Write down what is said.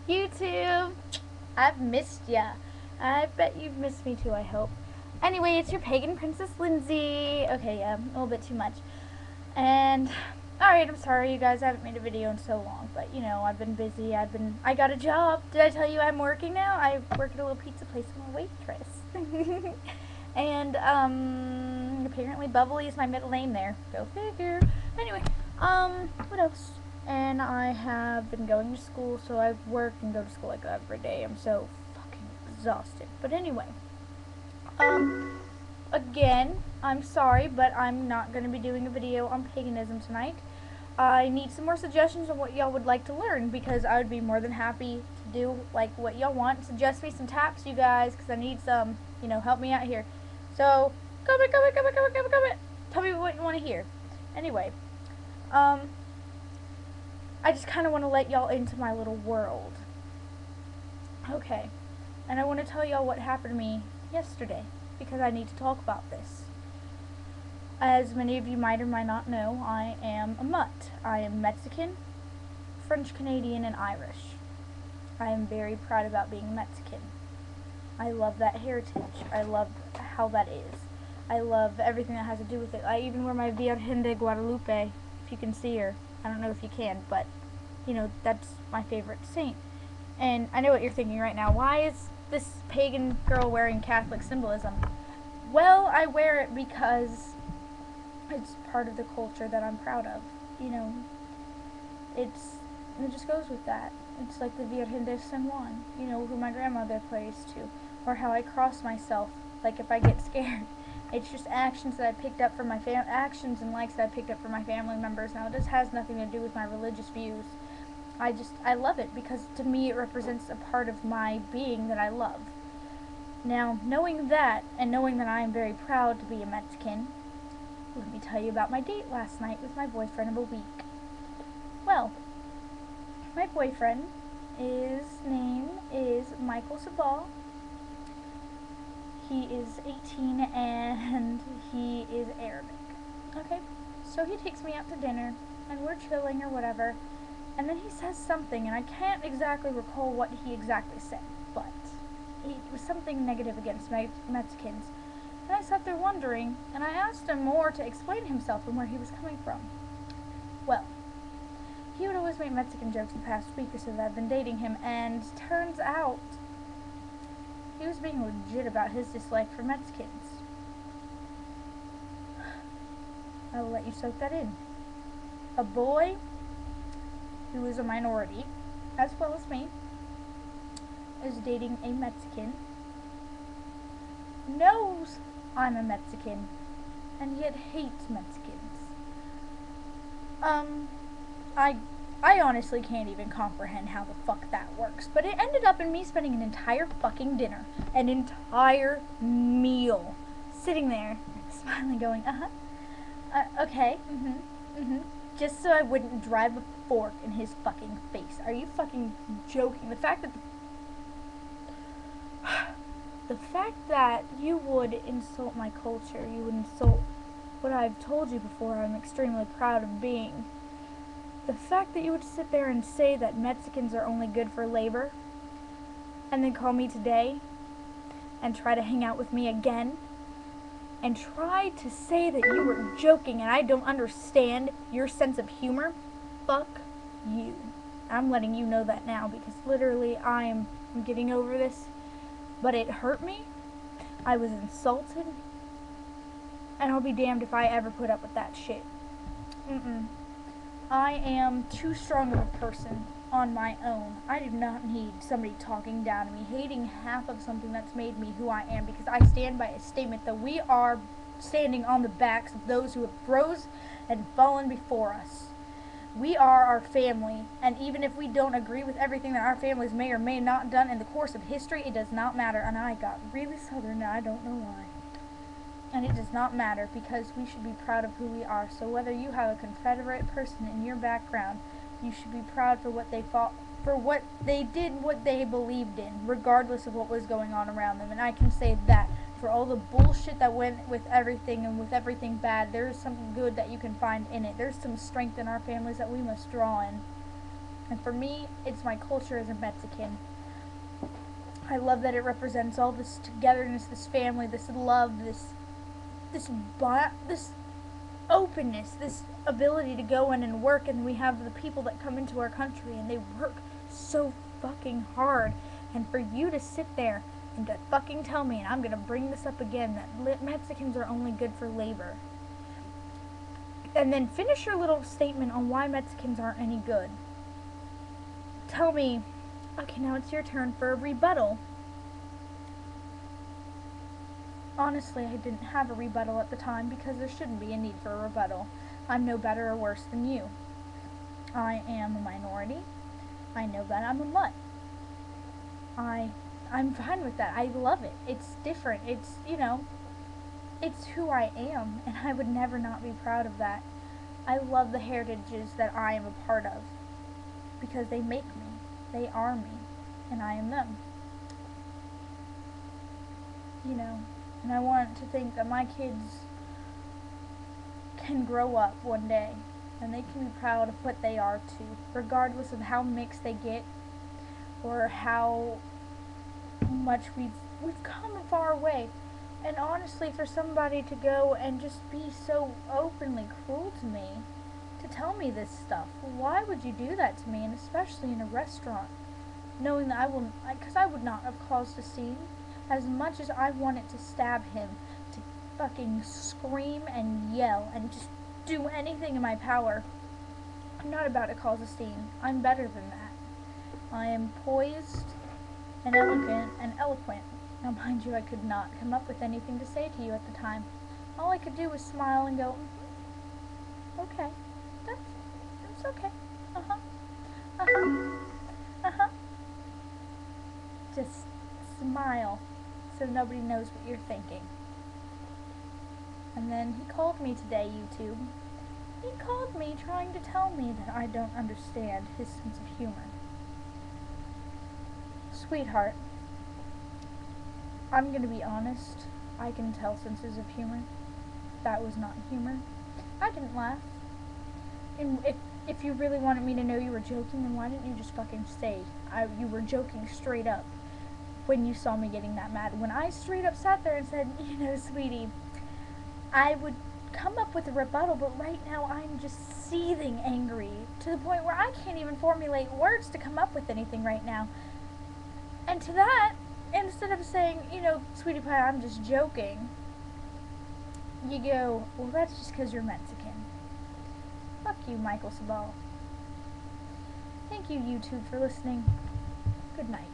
YouTube. I've missed ya. I bet you've missed me too, I hope. Anyway, it's your pagan princess Lindsay. Okay, yeah, a little bit too much. And alright, I'm sorry you guys, I haven't made a video in so long, but you know, I've been busy. I got a job. Did I tell you I'm working now? I work at a little pizza place. I'm a waitress. And apparently Bubbly is my middle name there. Go figure. Anyway, what else? And I have been going to school, so I work and go to school like every day. I'm so fucking exhausted. But anyway, again, I'm sorry, but I'm not going to be doing a video on paganism tonight. I need some more suggestions on what y'all would like to learn, because I would be more than happy to do like what y'all want. Suggest me some taps, you guys, because I need some, you know, help me out here. So, comment. Tell me what you want to hear. Anyway, I just kind of want to let y'all into my little world. Okay, and I want to tell y'all what happened to me yesterday, because I need to talk about this. As many of you might or might not know, I am a mutt. I am Mexican, French Canadian, and Irish. I am very proud about being Mexican. I love that heritage. I love how that is. I love everything that has to do with it. I even wear my Virgen de Guadalupe, if you can see her. I don't know if you can, but, you know, that's my favorite saint. And I know what you're thinking right now. Why is this pagan girl wearing Catholic symbolism? Well, I wear it because it's part of the culture that I'm proud of. You know, it just goes with that. It's like the Virgen de San Juan, you know, who my grandmother prays to, or how I cross myself, like if I get scared. It's just actions that I picked up from my actions and likes that I picked up from my family members. Now, this has nothing to do with my religious views. I love it because to me it represents a part of my being that I love. Now, knowing that, and knowing that I am very proud to be a Mexican, let me tell you about my date last night with my boyfriend of a week. Well, my boyfriend, his name is Michael Sabal. He is 18 and he is Arabic. Okay, so he takes me out to dinner and we're chilling or whatever, and then he says something, and I can't exactly recall what he exactly said, but it was something negative against Mexicans. And I sat there wondering, and I asked him more to explain himself and where he was coming from. Well, he would always make Mexican jokes the past week or so that I've been dating him, and turns out he was being legit about his dislike for Mexicans. I will let you soak that in. A boy who is a minority, as well as me, is dating a Mexican, knows I'm a Mexican, and yet hates Mexicans. I honestly can't even comprehend how the fuck that works, but it ended up in me spending an entire fucking dinner, an entire meal, sitting there, smiling, going, okay, just so I wouldn't drive a fork in his fucking face. Are you fucking joking? The fact that you would insult my culture, you would insult what I've told you before I'm extremely proud of being. The fact that you would sit there and say that Mexicans are only good for labor, and then call me today, and try to hang out with me again, and try to say that you were joking and I don't understand your sense of humor, fuck you. I'm letting you know that now, because literally I'm getting over this, but it hurt me. I was insulted, and I'll be damned if I ever put up with that shit. I am too strong of a person on my own. I do not need somebody talking down to me, hating half of something that's made me who I am, because I stand by a statement that we are standing on the backs of those who have rose and fallen before us. We are our family, and even if we don't agree with everything that our families may or may not done in the course of history, it does not matter. And I got really southern, and I don't know why. And it does not matter, because we should be proud of who we are. So whether you have a Confederate person in your background, you should be proud for what they fought, for what they did, what they believed in, regardless of what was going on around them. And I can say that for all the bullshit that went with everything and with everything bad, there is something good that you can find in it. There's some strength in our families that we must draw in. And For me, it's my culture as a Mexican. I love that it represents all this togetherness, this family, this love, this this openness, this ability to go in and work, and we have the people that come into our country and they work so fucking hard. And for you to sit there and to fucking tell me, and I'm gonna bring this up again, that Mexicans are only good for labor. And then finish your little statement on why Mexicans aren't any good. Tell me, okay, now it's your turn for a rebuttal. Honestly, I didn't have a rebuttal at the time because there shouldn't be a need for a rebuttal. I'm no better or worse than you. I am a minority. I know that I'm a mutt. I'm fine with that. I love it. It's different. It's, it's who I am, and I would never not be proud of that. I love the heritages that I am a part of because they make me. They are me, and I am them. And I want to think that my kids can grow up one day and they can be proud of what they are too, regardless of how mixed they get or how much we've come a far way. And honestly, for somebody to go and just be so openly cruel to me, to tell me this stuff, why would you do that to me? And especially in a restaurant, knowing that because I would not have caused a scene. As much as I wanted to stab him, to fucking scream and yell and just do anything in my power, I'm not about to cause a scene. I'm better than that. I am poised and elegant and eloquent. Now, mind you, I could not come up with anything to say to you at the time. All I could do was smile and go, okay, that's okay. Just smile so nobody knows what you're thinking. And then he called me today, YouTube. He called me trying to tell me that I don't understand his sense of humor. Sweetheart, I'm gonna be honest. I can tell senses of humor. That was not humor. I didn't laugh. And if you really wanted me to know you were joking, then why didn't you just fucking say you were joking straight up when you saw me getting that mad? When I straight up sat there and said, sweetie, I would come up with a rebuttal, but right now I'm just seething angry to the point where I can't even formulate words to come up with anything right now. And to that, instead of saying, sweetie pie, I'm just joking, you go, well, that's just because you're Mexican. Fuck you, Michael Sabal. Thank you, YouTube, for listening. Good night.